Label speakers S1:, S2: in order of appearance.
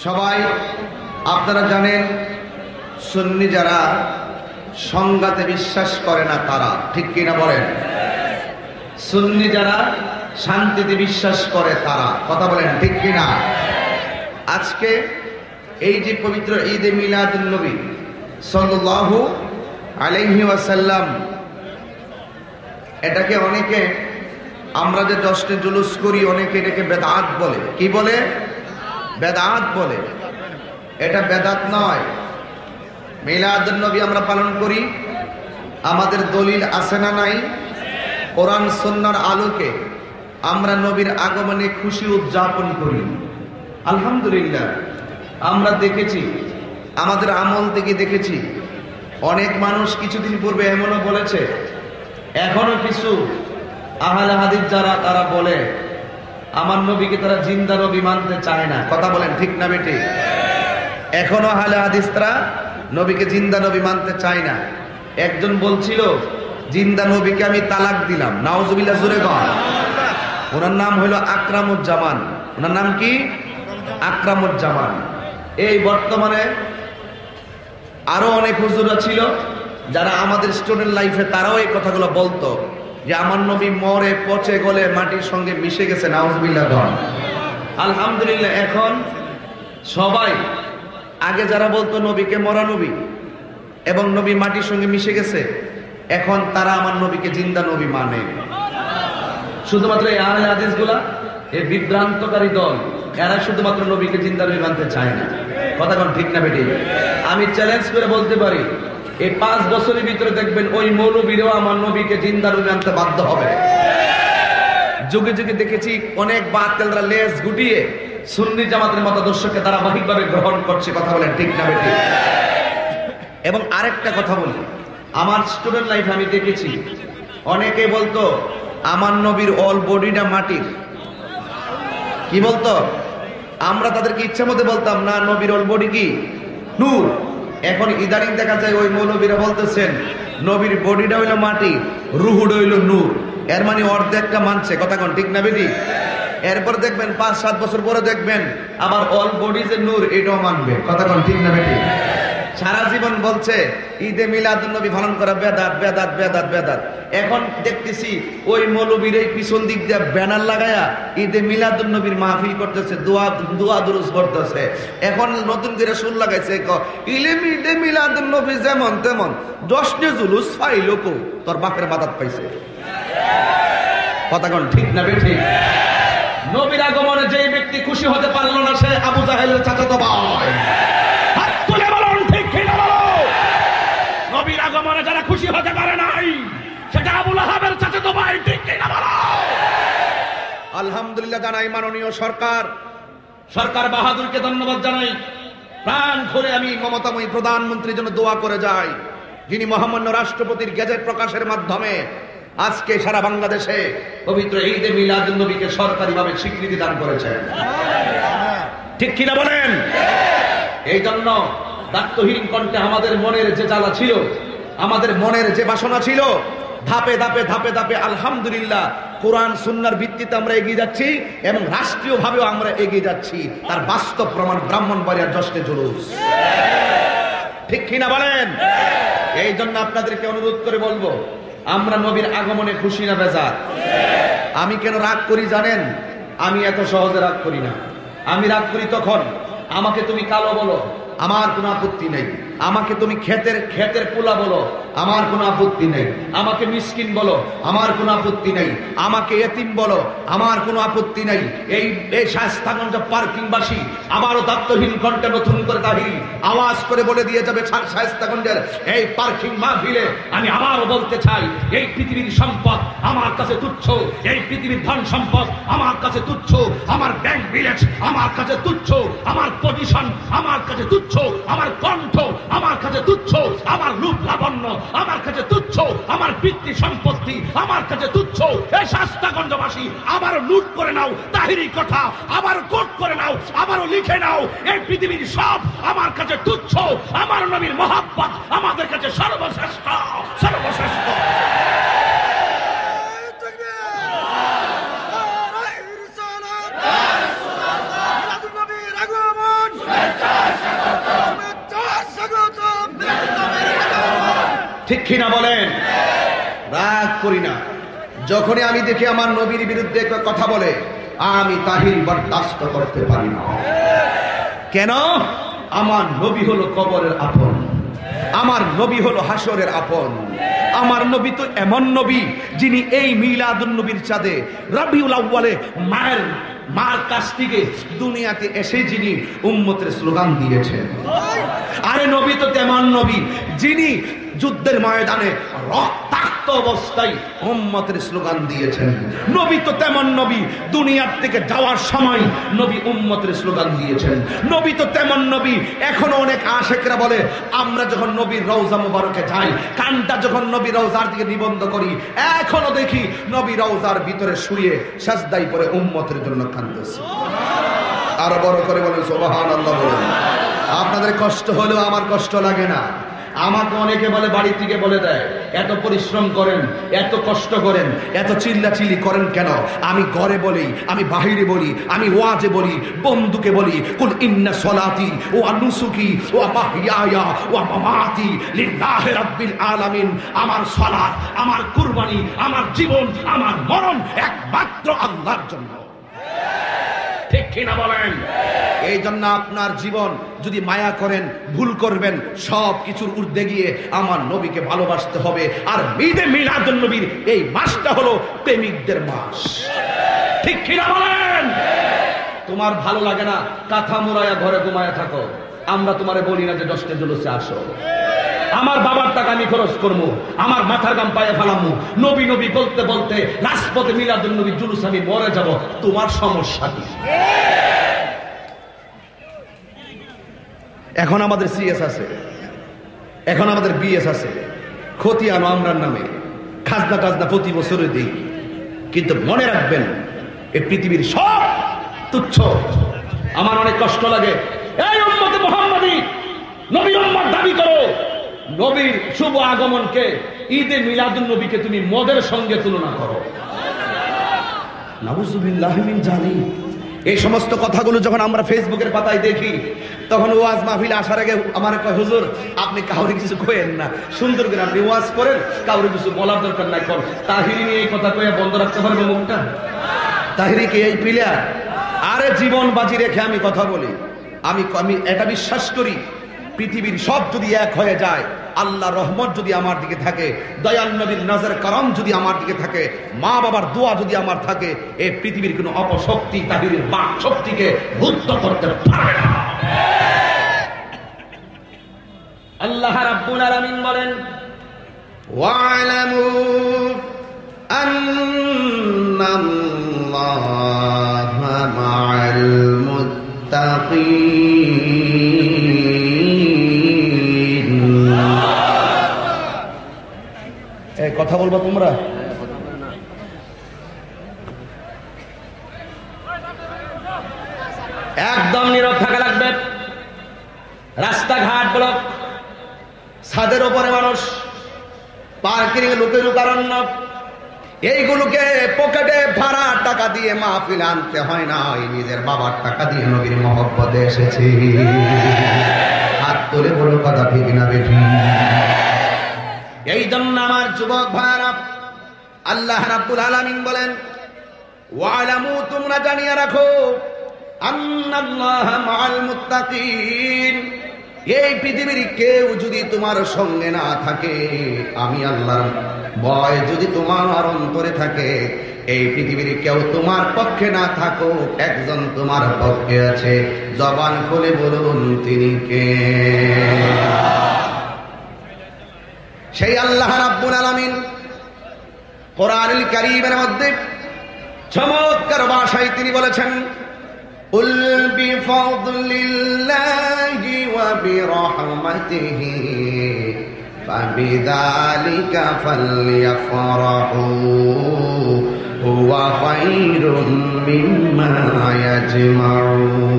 S1: সবাই আপনারা জানেন সুন্নি যারা সংঘাতে বিশ্বাস করে না তারা, ঠিক কিনা বলেন? সুন্নি যারা শান্তিতে বিশ্বাস করে তারা, কথা বলেন ঠিক কিনা? আজকে এই যে পবিত্র ঈদে মিলাদুন নবী সাল্লাল্লাহু আলাইহি ওয়াসাল্লাম, এটাকে অনেকে আমরা যে দশটা জুলুস করি অনেকে এটাকে বেদাত বলে। কি বলে? বেদাত বলে। এটা বেদাত নয়। মিলাদুন নবী আমরা পালন করি, আমাদের দলিল আছে না নাই? কোরআন সুন্নাহর আলোকে আমরা নবীর আগমনে খুশি উদযাপন করি। আলহামদুলিল্লাহ, আমরা দেখেছি, আমাদের আমল থেকে দেখেছি, অনেক মানুষ কিছুদিন পূর্বে এমনও বলেছে, এখনো কিছু আহলে হাদিস যারা তারা বলে আমার নবীকে তারা জিন্দা নবী মানতে চায় না। কথা বলেন ঠিক না বেটি? এখনো আহলে হাদিসরা নবীকে জিন্দা নবী মানতে চায় না। একজন বলছিল জিন্দা নবীকে আমি তালাক দিলাম। নাউজুবিল্লাহ, জোরে বল। ওনার নাম হলো আকরামুজ্জামান। ওনার নাম কি? আকরামুজ্জামান। এই বর্তমানে আরো অনেক হুজুরা ছিল যারা আমাদের স্টুডেন্ট লাইফে তারাও এই কথাগুলো বলতো যে আমার নবী মরে পচে গলে মাটির সঙ্গে মিশে গেছে। নাউজুবিল্লাহ। আলহামদুলিল্লাহ, এখন সবাই, আগে যারা বলতো নবীকে মরা নবী এবং নবী মাটির সঙ্গে মিশে গেছে, এখন তারা আমার নবীকে জিন্দা নবী মানে। শুধুমাত্র এই আহলে হাদিসগুলা, এই বিভ্রান্তকারী দল, এরা শুধুমাত্র নবীকে জিন্দা নবী মানতে চায় না। কথা কোন ঠিক না বেটি? আমি চ্যালেঞ্জ করে বলতে পারি এই 5 বছরের ভিতরে দেখবেন ওই মৌলবীরাও আমার নবীকে জিন্দা নবী মানতে বাধ্য হবে। যুগে যুগে দেখেছি অনেক বাতিলরা লেজ গুটিয়ে সুন্নি জামাতের মতাদর্শকে ধারাবাহিকভাবে গ্রহণ করছে। কথা বলেন ঠিক না বেটি? এবং আরেকটা কথা বলি, আমার স্টুডেন্ট লাইফে আমি দেখেছি অনেকে বলতো আমার নবীর অল বডিটা মাটির। কি বলতো? আমরা তাদেরকে ইচ্ছা মতো বলতাম না নবীর অল বডি কি নূর। এখন ইদানিং দেখা যায় ওই মৌলবীরা বলতেছেন নবীর বডিটা হইলো মাটি, রুহুটা হইলো নূর। এর মানে অর্ধেকটা মানছে। কথা কোন ঠিক না বেটি? এরপর দেখবেন 5-7 বছর পরে দেখবেন আবার অল বডি যে নূর এটাও মানবে। কথা কোন ঠিক না বেটি? সারা জীবন বলছে ঈদে মিলাদুন নবী পালন করা বেদাত বেদাত বেদাত বেদাত। এখন দেখতেছি ওই মৌলবীর এই পিছন দিক দিয়ে ব্যানার লাগায়া ঈদে মিলাদুন নবীর মাহফিল করতেছে, দোয়া দুরুস করতেছে। এখন নতুন করে সুর লাগাইছে ঈদে মিলাদুন নবী যেমন তেমন 10 জুলুস পাইলো কো তোর বাপের বাদাত পাইছে। কথা কোন ঠিক না বেঠিক? নবীর আগমনে যে ব্যক্তি খুশি হতে পারলো না সে আবু জাহেলের চাচাতো ভাই। হাত তুলে বলুন ঠিক কি না বলো? নবীর আগমনে যারা খুশি হতে পারে নাই সেটা আবু লাহাবের চাচাতো ভাই। ঠিক কি না বলো? আলহামদুলিল্লাহ জানাই মাননীয় সরকার বাহাদুরকে ধন্যবাদ জানাই। প্রাণ ভরে আমি মমতাময়ী প্রধানমন্ত্রীর জন্য দোয়া করে যাই, যিনি মহামান্য রাষ্ট্রপতির গেজেট প্রকাশের মাধ্যমে আজকে সারা বাংলাদেশে পবিত্র ঈদে মিলাদুন নবীকে সরকারিভাবে স্বীকৃতি দান করেছেন। ঠিক কিনা বলেন? এই জন্য দায়িত্বহীন কণ্ঠে আমাদের মনের যে জ্বালা ছিল, আমাদের মনের যে বাসনা ছিল, ধাপে ধাপে ধাপে ধাপে আলহামদুলিল্লাহ কোরআন সুন্নাহর ভিত্তিতে আমরা এগিয়ে যাচ্ছি এবং রাষ্ট্রীয়ভাবেও আমরা এগিয়ে যাচ্ছি। তার বাস্তব প্রমাণ ব্রাহ্মণবাড়িয়ার জশ্নে জুলুস। ঠিক কিনা বলেন? এই জন্য আপনাদেরকে অনুরোধ করে বলবো, আমরা নবীর আগমনে খুশি না বেজার? আমি কেন রাগ করি জানেন? আমি এত সহজে রাগ করি না। আমি রাগ করি তখন আমাকে তুমি কালো বলো, আমার কোনো আপত্তি নেই। আমাকে তুমি ক্ষেতের পোলা বলো, আমার কোনো আপত্তি নেই। আমাকে মিসকিন বলো, আমার কোনো আপত্তি নেই। আমাকে এতিম বলো, আমার কোনো আপত্তি নেই। এই শায়েস্তাগঞ্জ পার্কিংবাসী আবারও দায়িত্বহীন কণ্ঠে নতুন করে তাহিরি আওয়াজ করে বলে দিয়ে যাবে শায়েস্তাগঞ্জের এই পার্কিং মাহফিলে। আমি আবারও বলতে চাই, এই পৃথিবীর সম্পদ আমার কাছে তুচ্ছ, এই পৃথিবীর ধন সম্পদ আমার কাছে তুচ্ছ, আমার ব্যাংক ব্যালেন্স আমার কাছে তুচ্ছ, আমার পজিশন আমার কাছে তুচ্ছ, আমার কণ্ঠ আমার কাছে তুচ্ছ, আমার রূপ লাবণ্য আমার কাছে তুচ্ছ, আমার পিতৃ সম্পত্তি আমার কাছে তুচ্ছ। এই শায়েস্তাগঞ্জবাসী আবারও নোট করে নাও তাহিরি কথা, আবারও কোট করে নাও, আবারও লিখে নাও, এই পৃথিবীর সব আমার কাছে তুচ্ছ। আমার নবীর মহব্বত আমাদের কাছে সর্বশ্রেষ্ঠ, সর্বশ্রেষ্ঠ। ঠিক কিনা বলেন? রাগ করি না। যখনই আমি দেখি আমার নবীর বিরুদ্ধে কথা বলে, আমি তাহির বরদাস্ত করতে পারি না। কেন? আমার নবী হলো কবরের আপন, আমার নবী হলো হাসরের আপন। আমার নবী তো এমন নবী যিনি এই মিলাদুন নবীর চাঁদে রবিউল আউয়ালে মার কাছ থেকে দুনিয়াতে এসে যিনি উম্মতের স্লোগান দিয়েছেন। আরে নবী তো তেমন নবী যিনি যুদ্ধের ময়দানে রক্তাক্ত অবস্থায় উম্মতের স্লোগান দিয়েছেন। নবী তো তেমন নবী দুনিয়ার থেকে যাওয়ার সময় নবী উম্মতের স্লোগান দিয়েছেন। নবী তো তেমন নবী, এখনো অনেক আশেকরা বলে আমরা যখন নবীর রওজা মুবারকে যাই, কানটা যখন নবীর রওজার দিকে নিবন্ধ করি, এখনো দেখি নবী রওজার ভিতরে শুয়ে সাজদায় পড়ে উম্মতের জন্য কাঁদতেছে। আরো বড় করে বলেন সুবহানাল্লাহ বলেন। আপনাদের কষ্ট হলেও আমার কষ্ট লাগে না। আমাকে অনেকে বলে, বাড়ি থেকে বলে দেয়, এত পরিশ্রম করেন, এত কষ্ট করেন, এত চিল্লাচিল্লি করেন কেন? আমি ঘরে বলি, আমি বাহিরে বলি, আমি ওয়াজে বলি, বন্ধুকে বলি, কুল ইন্না সলাতি ওয়া নুসুকি ওয়া মাহইয়ায়া ওয়া মামাতি লিল্লাহি রাব্বিল আলামিন। আমার সালাত, আমার কুরবানি, আমার জীবন, আমার মরণ একমাত্র আল্লাহর জন্য। ঠিক কিনা বলেন? এই জন্য আপনার জীবন যদি মায়া করেন, ভুল করবেন, সব কিছুর ঊর্ধ্বে গিয়ে আমার নবীকে ভালোবাসতে হবে। আর ঈদে মিলাদুন নবীর এই মাসটা হলো প্রেমিকদের মাস। ঠিক কিনা বলেন? তোমার ভালো লাগে না, কাঁথা মোড়ায়া ঘরে ঘুমায়া থাকো, আমরা তোমারে বলি না যে 10টা জুলুসে আসো। আমার বাবার টাকা আমি খরচ করবো, আমার মাথার গাম পায়ে ফেলামু, নবী নবী বলতে বলতে রাজপথে মিলাদুন নবী জুলুস আমি মরে যাব, তোমার সমস্যা কি? এখন আমাদের সিএস আছে, এখন আমাদের বিএস আছে, ক্ষতি আনো আমরার নামে, খাজনা টাজনা প্রতি বছরে দিই। কিন্তু মনে রাখবেন, এই পৃথিবীর সব তুচ্ছ। আমার অনেক কষ্ট লাগে, এই উম্মতে মুহাম্মাদি নবী উম্মত দাবি করো, নবীর শুভ আগমনকে, ঈদে মিলাদুন নবীকে তুমি মদের সঙ্গে তুলনা করো। নাউযুবিল্লাহি মিন যালিক। এই সমস্ত কথাগুলো যখন আমরা ফেসবুকের পাতায় দেখি, তখন ওয়াজ মাহফিল আসার আগে আমার কয়, হুজুর আপনি কাউরে কিছু কইেন না, সুন্দর করে আপনি ওয়াজ করেন, কাউরে কিছু বলার দরকার নাই। কোন তাহিরি নিয়ে এই কথা কয়ে বন্ধ রাখতে পারবে মুখটা? তাহিরি কি এই প্লেয়ার? আরে জীবন বাজি রেখে আমি কথা বলি। আমি এটা বিশ্বাস করি, পৃথিবীর সব যদি এক হয়ে যায়, আল্লাহর রহমত যদি আমার দিকে থাকে, দয়াল নবীর নজর করম যদি আমার দিকে থাকে, মা বাবার দোয়া যদি আমার থাকে, এই পৃথিবীর কোনো অপশক্তি তাহিরের বাক শক্তিকে ভুক্ত করতে পারবে না। আল্লাহ রাব্বুল আলামিন বলেন, ওয়া'লামু আন্নাল্লাহা মা'আল মুত্তাকিন। কথা বলবা তোমরা? একদম নীরব থাকা লাগবে। রাস্তাঘাট ব্লক, ছাদের ওপরে মানুষ, পার্কিং লোকে লোকারণ্য, এইগুলোকে পকেটে ভাড়া টাকা দিয়ে মাহফিল আনতে হয় না, নিজের বাবার টাকা দিয়ে নবীর মহব্বতে এসেছি। হাত তুলে বড় কথা, ঠিক না বেঠি? এই জন্য আমার যুবক ভাইরা, আল্লাহ রাব্বুল আলামিন বলেন, ওয়ালামু, তোমরা জানিয়ে রাখো, আন্নাল্লাহা মাআল মুত্তাকিন। এই পৃথিবীর কেউ যদি তোমার সঙ্গে না থাকে, আমি আল্লাহর ভয় যদি তোমার অন্তরে থাকে, এই পৃথিবীর কেউ তোমার পক্ষে না থাকো, একজন তোমার পক্ষে আছে। জবান খুলে বলুন তিনি কে? সেই আল্লাহ রাব্বুল আলামিন কোরআনুল কারীমের মধ্যে চমৎকার ভাষায় তিনি বলেছেন, কুল বিফাদলিল্লাহি ওয়া বিরহমাতিহি ফাবিযালিকা ফালইফরাহু হুয়া খায়রুম মিম্মা ইয়াজমাউন।